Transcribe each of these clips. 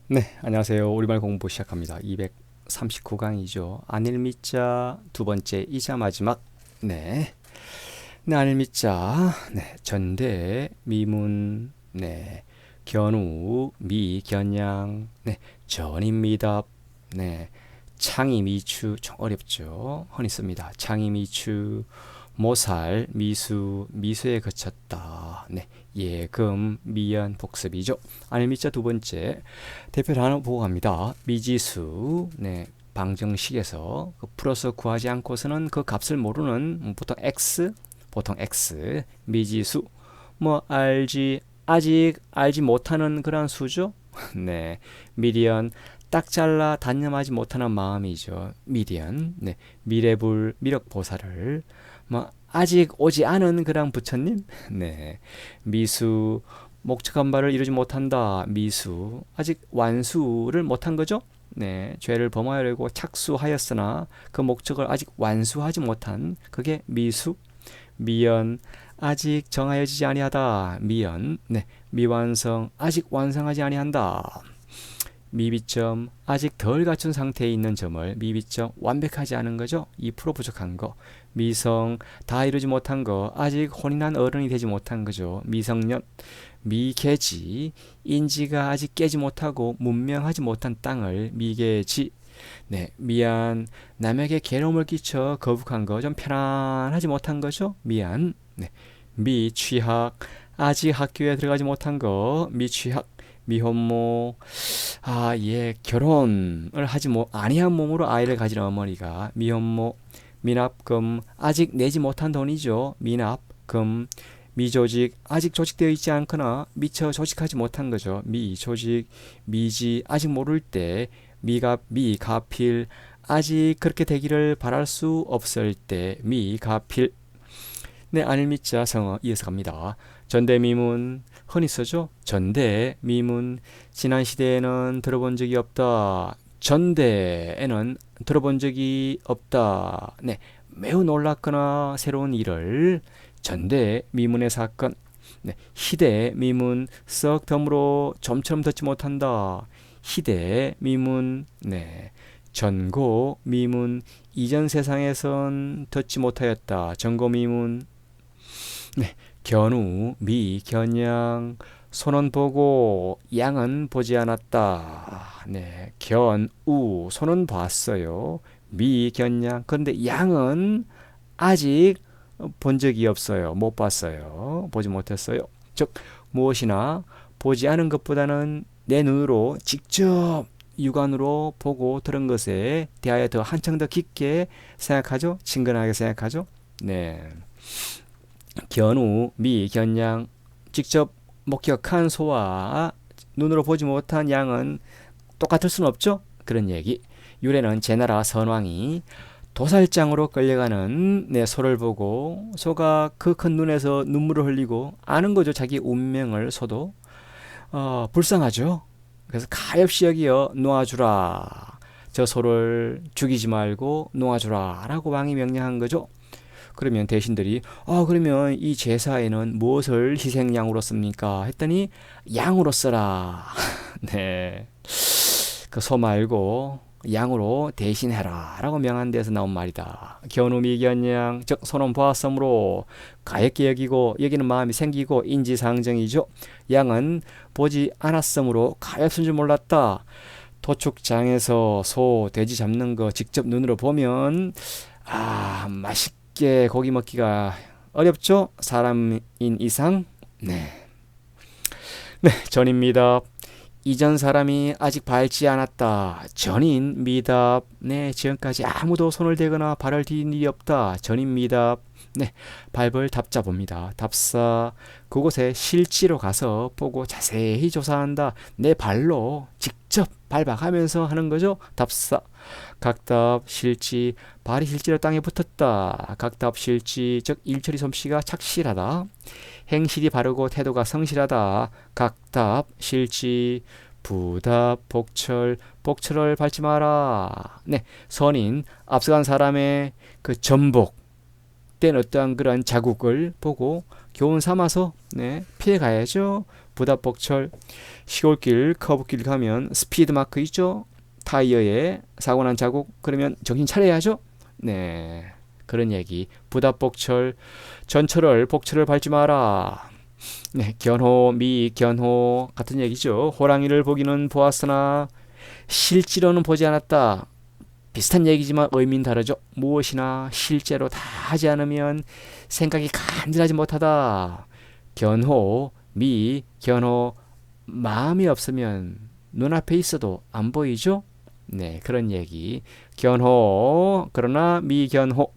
네, 안녕하세요. 우리말 공부 시작합니다. 239강이죠. 안일미자 두 번째 이자 마지막. 네. 네, 안일미자. 네, 전대 미문. 네. 견우 미 견양. 네. 전입니다. 네. 창이 미추 좀 어렵죠. 흔히 씁니다. 창이 미추 모살 미수 미수에 그쳤다. 네. 예금 미연 복습이죠. 안일미자 두 번째 대표 단어 보고 갑니다. 미지수. 네. 방정식에서 그 풀어서 구하지 않고서는 그 값을 모르는 보통 x 미지수 뭐 알지 아직 알지 못하는 그런 수죠. 네. 미디언 딱 잘라 단념하지 못하는 마음이죠. 미디언. 네. 미래불 미력보살을 뭐 아직 오지 않은 그런 부처님. 네. 미수 목적한 바를 이루지 못한다. 미수 아직 완수를 못한 거죠. 네, 죄를 범하려고 착수하였으나 그 목적을 아직 완수하지 못한 그게 미수. 미연 아직 정하여지지 아니하다. 미연. 네, 미완성 아직 완성하지 아니한다. 미비점 아직 덜 갖춘 상태에 있는 점을 미비점 완벽하지 않은 거죠. 2% 부족한 거. 미성 다 이루지 못한 거 아직 혼인한 어른이 되지 못한 거죠. 미성년 미계지 인지가 아직 깨지 못하고 문명하지 못한 땅을 미계지. 네, 미안 남에게 괴로움을 끼쳐 거북한 거 좀 편안하지 못한 거죠. 미안. 네, 미취학 아직 학교에 들어가지 못한 거 미취학. 미혼모 결혼을 하지 아니한 몸으로 아이를 가진 어머니가 미혼모. 미납금 아직 내지 못한 돈이죠. 미납금. 미조직 아직 조직되어 있지 않거나 미처 조직하지 못한 거죠. 미조직. 미지 아직 모를 때. 미가필 아직 그렇게 되기를 바랄 수 없을 때. 미가필. 네, 안일미자 성어 이어서 갑니다. 전대미문 흔히 쓰죠. 전대미문 지난 시대에는 들어본 적이 없다. 전대에는 들어본 적이 없다. 네, 매우 놀랍거나 새로운 일을 전대미문의 사건. 네, 희대미문 썩 덤으로 좀처럼 듣지 못한다. 희대미문. 네, 전고미문 이전 세상에선 듣지 못하였다. 전고미문. 네, 견우, 미, 견양, 손은 보고 양은 보지 않았다. 네, 견우, 손은 봤어요. 미, 견양. 그런데 양은 아직 본 적이 없어요. 못 봤어요. 보지 못했어요. 즉, 무엇이나 보지 않은 것보다는 내 눈으로 직접 육안으로 보고 들은 것에 대하여 더 한층 더 깊게 생각하죠. 친근하게 생각하죠. 네. 견우, 미, 견양 직접 목격한 소와 눈으로 보지 못한 양은 똑같을 수는 없죠. 그런 얘기. 유래는 제나라 선왕이 도살장으로 끌려가는 내 소를 보고 소가 그 큰 눈에서 눈물을 흘리고 아는 거죠. 자기 운명을 소도. 불쌍하죠. 그래서 가엾이 여기어 놓아주라. 저 소를 죽이지 말고 놓아주라 라고 왕이 명령한 거죠. 그러면 대신들이 그러면 이 제사에는 무엇을 희생양으로 씁니까? 했더니 양으로 써라. 네. 그 소 말고 양으로 대신해라 라고 명한 데서 나온 말이다. 견우미견양 즉 소는 보았으므로 가엾게 여기고 여기는 마음이 생기고 인지상정이죠. 양은 보지 않았으므로 가엾은 줄 몰랐다. 도축장에서 소, 돼지 잡는 거 직접 눈으로 보면 맛있게 고기 먹기가 어렵죠. 사람인 이상. 네. 네, 전입니다. 이전 사람이 아직 밟지 않았다. 전인 미답. 네, 지금까지 아무도 손을 대거나 발을 디딘 일이 없다. 전인 미답. 네, 밟을 답자 봅니다. 답사. 그곳에 실지로 가서 보고 자세히 조사한다. 내 발로 직접 밟아가면서 하는 거죠. 답사. 각답 실지. 발이 실제로 땅에 붙었다. 각답 실지. 즉 일처리 솜씨가 착실하다. 행실이 바르고 태도가 성실하다. 각답 실지. 부답 복철. 복철을 밟지 마라. 네, 선인 앞서간 사람의 그 전복된 어떠한 그런 자국을 보고 교훈 삼아서 네, 피해 가야죠. 부답복철 시골길 커브길 가면 스피드 마크 있죠? 타이어에 사고 난 자국 그러면 정신 차려야죠. 네, 그런 얘기. 부답복철 전철을 복철을 밟지 마라. 네, 견호 미 견호 같은 얘기죠. 호랑이를 보기는 보았으나 실제로는 보지 않았다. 비슷한 얘기지만 의미는 다르죠. 무엇이나 실제로 다 하지 않으면 생각이 간절하지 못하다. 견호, 미, 견호, 마음이 없으면 눈앞에 있어도 안 보이죠? 네, 그런 얘기. 견호, 그러나 미견호.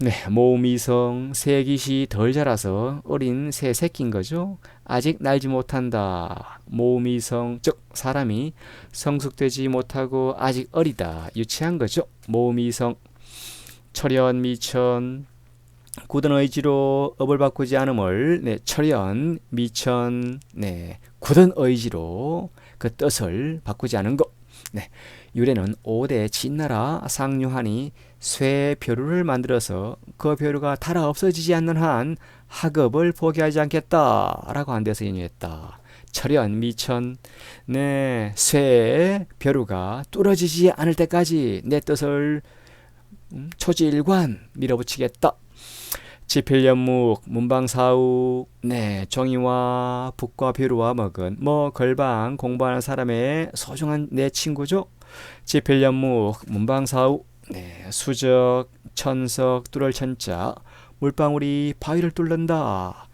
네, 모미성, 새깃이 덜 자라서 어린 새 새끼인 거죠. 아직 날지 못한다. 모미성, 즉 사람이 성숙되지 못하고 아직 어리다. 유치한 거죠. 모미성, 철연, 미천, 굳은 의지로 업을 바꾸지 않음을, 네, 철연, 미천, 네, 굳은 의지로 그 뜻을 바꾸지 않은 것. 네, 유래는 5대 진나라 상류한이 쇠 벼루를 만들어서 그 벼루가 달아 없어지지 않는 한 학업을 포기하지 않겠다라고 한 데서 인유했다. 철연, 미천, 네, 쇠 벼루가 뚫어지지 않을 때까지 내 뜻을 초지일관 밀어붙이겠다. 지필연묵, 문방사우, 네, 종이와 북과 벼루와 먹은 걸방 공부하는 사람의 소중한 내 친구죠. 지필연묵, 문방사우, 네, 수적, 천석, 뚫을 천자, 물방울이 바위를 뚫는다.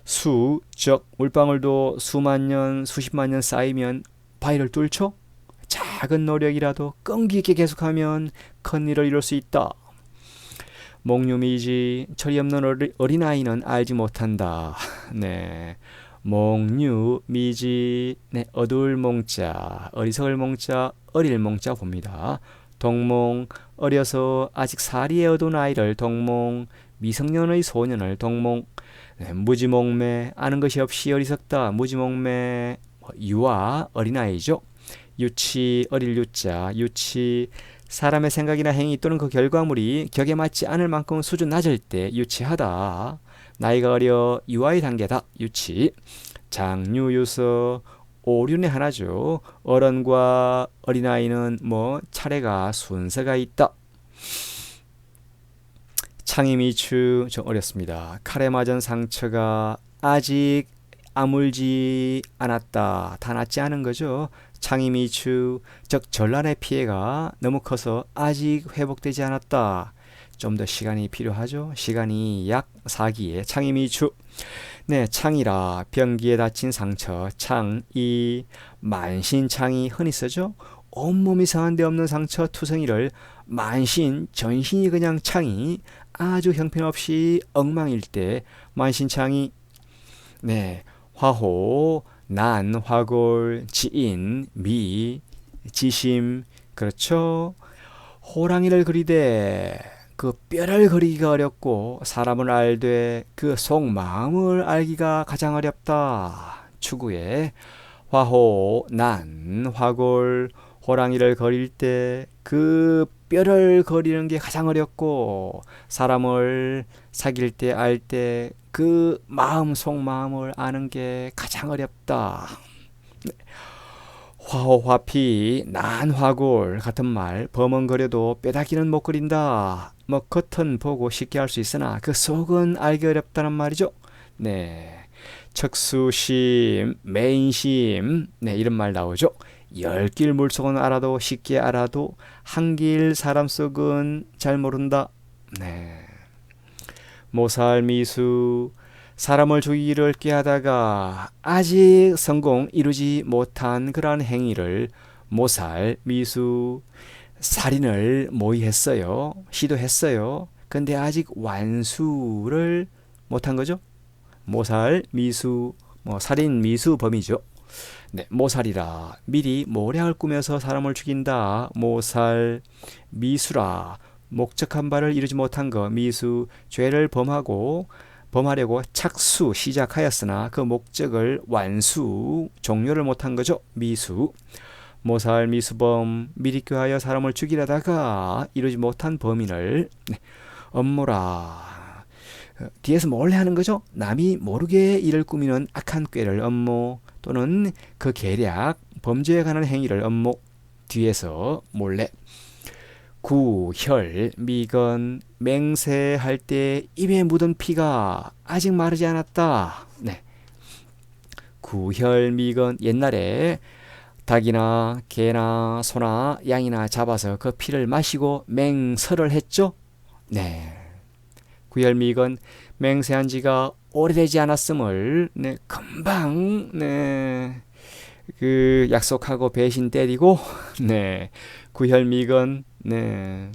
수적, 물방울도 수만 년, 수십만 년 쌓이면 바위를 뚫죠. 작은 노력이라도 끈기 있게 계속하면 큰 일을 이룰 수 있다. 몽유미지, 철이 없는 어린아이는 알지 못한다. 네, 몽유미지, 네, 어두울 몽자, 어리석을 몽자, 어릴 몽자 봅니다. 동몽, 어려서 아직 사리에 어두운 아이를 동몽, 미성년의 소년을 동몽. 네, 무지몽매, 아는 것이 없이 어리석다. 무지몽매, 유아, 어린아이죠. 유치, 어릴 유자, 유치, 사람의 생각이나 행위 또는 그 결과물이 격에 맞지 않을 만큼 수준 낮을 때 유치하다. 나이가 어려 유아의 단계다. 유치. 장유유서, 오륜의 하나죠. 어른과 어린아이는 차례가 순서가 있다. 창이미추, 좀 어렵습니다. 칼에 맞은 상처가 아직 아물지 않았다. 다 낫지 않은 거죠. 창이미추, 즉 전란의 피해가 너무 커서 아직 회복되지 않았다. 좀 더 시간이 필요하죠. 시간이 약 4기에 창이미추. 네, 창이라 병기에 다친 상처. 창이, 만신창이 흔히 쓰죠. 온몸이 상한 데 없는 상처 투성이를 만신, 전신이 그냥 창이, 아주 형편없이 엉망일 때 만신창이. 네, 화호, 난, 화골, 지인, 미, 지심. 그렇죠. 호랑이를 그리되 그 뼈를 그리기가 어렵고 사람을 알되 그 속마음을 알기가 가장 어렵다. 추구에 화호, 난, 화골, 호랑이를 그릴 때 그 뼈를 그리는 게 가장 어렵고 사람을 사귈 때 알 때 그 마음 속마음을 아는 게 가장 어렵다. 화호, 화피, 난, 화골 같은 말 버멍거려도 뼈다귀는 못 그린다. 겉은 보고 쉽게 할 수 있으나 그 속은 알기 어렵다는 말이죠. 네, 척수심, 매인심, 네, 이런 말 나오죠. 10길 물속은 알아도 쉽게 알아도 한 길 사람 속은 잘 모른다. 네, 모살미수, 사람을 죽이기를 꾀하다가 아직 성공 이루지 못한 그러한 행위를 모살미수, 살인을 모의했어요. 시도했어요. 근데 아직 완수를 못한 거죠. 모살미수, 살인 미수범이죠. 네, 모살이라 미리 모략을 꾸며서 사람을 죽인다. 모살, 미수라 목적한 바를 이루지 못한 것. 미수, 죄를 범하려고 착수 시작하였으나 그 목적을 완수 종료를 못한 거죠. 미수. 모살, 미수범, 미리 꾀하여 사람을 죽이려다가 이루지 못한 범인을, 네, 업무라. 뒤에서 몰래 하는 거죠. 남이 모르게 일을 꾸미는 악한 꾀를 업무 또는 그 계략, 범죄에 관한 행위를 업무 뒤에서 몰래. 구혈, 미건, 맹세할 때 입에 묻은 피가 아직 마르지 않았다. 네. 구혈, 미건, 옛날에 닭이나 개나 소나 양이나 잡아서 그 피를 마시고 맹설을 했죠. 네. 구혈미건 맹세한 지가 오래되지 않았음을 네, 금방 네, 그 약속하고 배신 때리고 네, 구혈미건 네.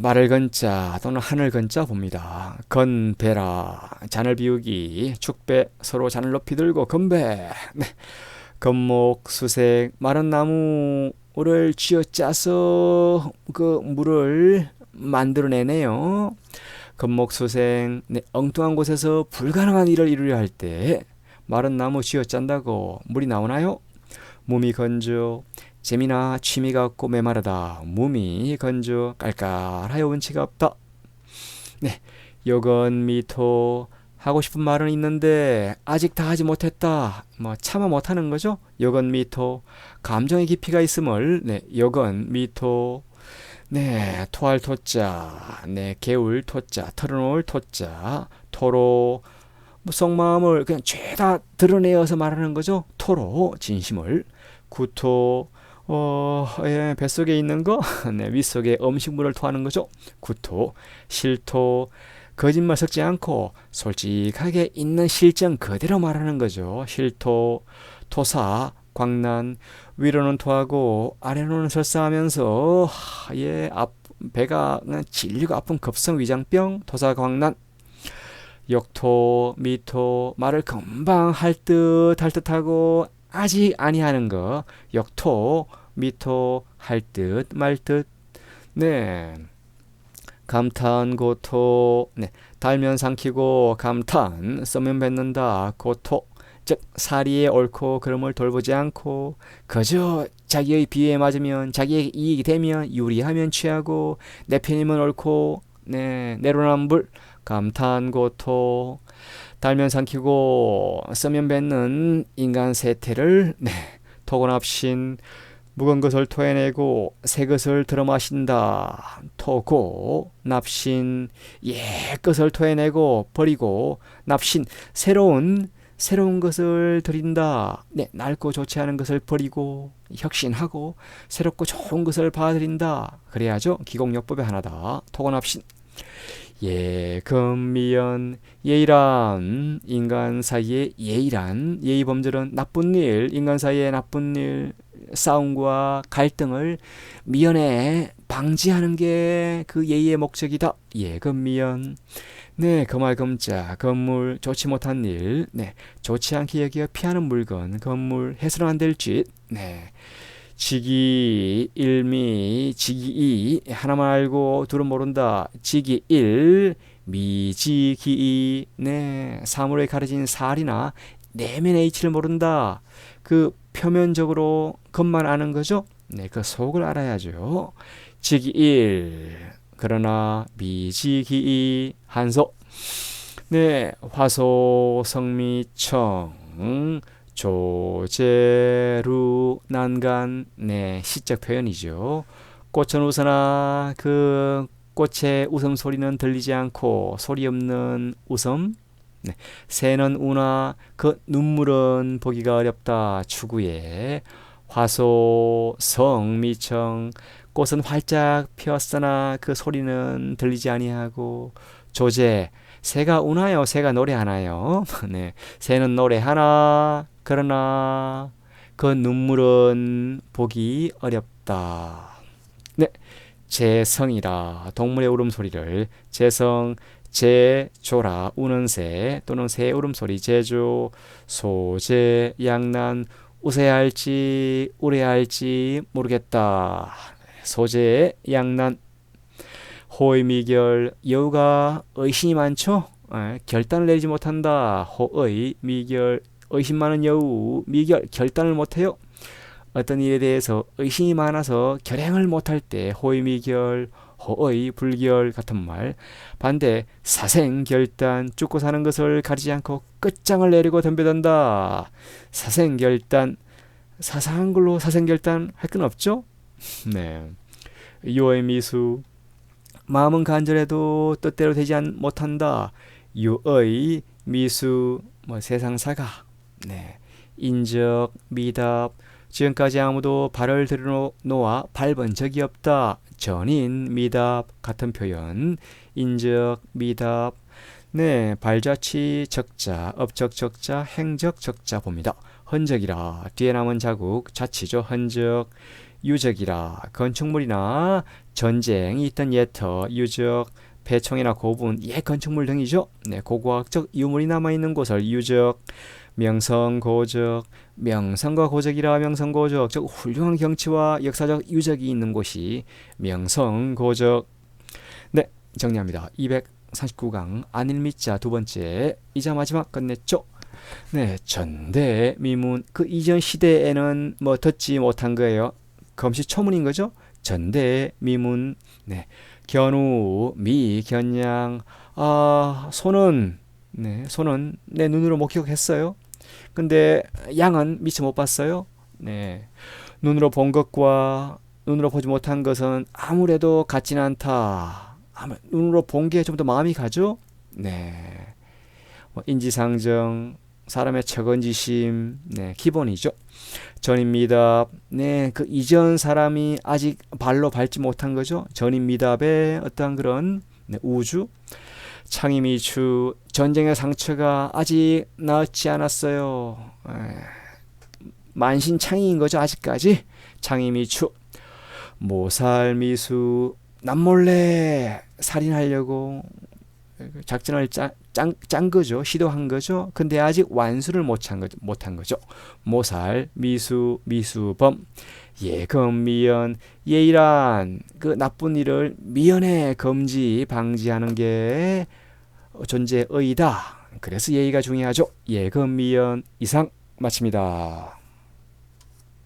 말을 건자 또는 하늘 건자 봅니다. 건배라 잔을 비우기 축배 서로 잔을 높이 들고 건배 네. 건목 수색 마른 나무를 쥐어짜서 그 물을 만들어내네요. 건목수생 네, 엉뚱한 곳에서 불가능한 일을 이루려 할 때 마른 나무 쥐어짠다고 물이 나오나요? 몸이 건조 재미나 취미가 없고 메마르다. 몸이 건조 깔깔하여 운치가 없다. 네, 여건 미토 하고 싶은 말은 있는데 아직 다 하지 못했다. 차마 못하는 거죠. 여건 미토 감정의 깊이가 있음을 네, 여건 미토 네, 토할 토자, 네, 개울 토자, 털어놓을 토자, 토로, 속마음을 그냥 죄다 드러내어서 말하는 거죠. 토로, 진심을. 구토, 예, 뱃속에 있는 거, 네, 윗속에 음식물을 토하는 거죠. 구토, 실토, 거짓말 섞지 않고 솔직하게 있는 실정 그대로 말하는 거죠. 실토, 토사, 광난, 위로는 토하고 아래로는 설사하면서 예, 배가 질리고 아픈 급성 위장병 토사광난. 역토 미토 말을 금방 할 듯하고 아직 아니하는 거 역토 미토 할 듯 말 듯. 네. 감탄 고토 네. 달면 삼키고 감탄 써면 뱉는다 고토 즉 사리에 옳고 그름을 돌보지 않고 그저 자기의 비위에 맞으면 자기에게 이익이 되면 유리하면 취하고 내 편이면 옳고 네, 내로남불 감탄고토 달면 삼키고 써면 뱉는 인간 세태를 네, 토곤합신 묵은 것을 토해내고 새 것을 들어 마신다. 토고 납신 옛 것을 토해내고 버리고 납신 새로운 것을 드린다. 네, 낡고 좋지 않은 것을 버리고 혁신하고 새롭고 좋은 것을 받아들인다. 그래야죠. 기공요법의 하나다. 토건합신. 예금미연 예의란 인간 사이의 예의란 예의범절은 나쁜 일 인간 사이의 나쁜 일 싸움과 갈등을 미연에 방지하는 게 그 예의의 목적이다. 예금미연 네, 금알금자, 건물, 좋지 못한 일, 네, 좋지 않게 여겨 피하는 물건, 건물, 해서는 안 될 짓, 네, 지기, 일미, 지기이, 하나만 알고 둘은 모른다, 지기일, 미지기이, 네, 사물에 가려진 살이나 내면의 이치를 모른다, 그 표면적으로 겉만 아는 거죠, 네, 그 속을 알아야죠, 지기일, 그러나 미지기이 한소 네 화소 성미청 조제루 난간 네 시적 표현이죠. 꽃은 웃으나 그 꽃의 웃음소리는 들리지 않고 소리 없는 웃음 네. 새는 우나 그 눈물은 보기가 어렵다. 추구에 화소 성미청 꽃은 활짝 피었으나 그 소리는 들리지 아니하고 조제 새가 우나요? 새가 노래하나요? 네, 새는 노래하나 그러나 그 눈물은 보기 어렵다. 네, 재성이라 동물의 울음소리를 재성 제조라 우는 새 또는 새 울음소리 제조 소제 양난 웃어야 할지 울어야 할지 모르겠다. 소재의 양난 호의 미결 여우가 의심이 많죠. 결단을 내리지 못한다. 호의 미결 의심 많은 여우 미결 결단을 못해요. 어떤 일에 대해서 의심이 많아서 결행을 못할 때 호의 미결 허의, 불결 같은 말. 반대 사생결단, 죽고 사는 것을 가리지 않고 끝장을 내리고 덤벼든다. 사생결단, 사사한 걸로 사생결단 할 건 없죠? 네. 유의 미수, 마음은 간절해도 뜻대로 되지 못한다. 유의 미수, 세상사가. 네. 인적, 미답, 지금까지 아무도 발을 들여놓아 밟은 적이 없다. 전인, 미답 같은 표현. 인적, 미답. 네, 발자취 적자, 업적 적자, 행적 적자 봅니다. 흔적이라, 뒤에 남은 자국, 자취죠. 흔적. 유적이라, 건축물이나 전쟁이 있던 예터, 유적. 폐총이나 고분, 옛 건축물 등이죠. 네, 고고학적 유물이 남아있는 곳을 유적. 명성고적, 명성과 고적이라 명성고적, 즉 훌륭한 경치와 역사적 유적이 있는 곳이 명성고적. 네, 정리합니다. 239강 안일미자 두 번째, 이자 마지막 끝냈죠. 네, 전대미문, 그 이전 시대에는 듣지 못한 거예요. 금시초문인 거죠. 전대미문. 네, 견우, 미, 견양. 소는, 네, 소는 내 눈으로 목격했어요. 근데 양은 미처 못 봤어요. 네, 눈으로 본 것과 눈으로 보지 못한 것은 아무래도 같지는 않다. 눈으로 본 게 좀 더 마음이 가죠. 네, 인지상정, 사람의 척언지심, 네, 기본이죠. 전인미답, 네, 그 이전 사람이 아직 발로 밟지 못한 거죠. 전인미답의 어떤 그런, 네, 우주. 창이미추, 전쟁의 상처가 아직 나았지 않았어요. 만신창이인 거죠, 아직까지. 창이미추. 모살미수, 남몰래 살인하려고 작전을 짠 거죠. 시도한 거죠. 근데 아직 완수를 못한 거죠. 모살, 미수, 미수범. 예금, 미연. 예의란 그 나쁜 일을 미연에 금지, 방지하는 게 존재의이다. 그래서 예의가 중요하죠. 예금, 미연 이상 마칩니다.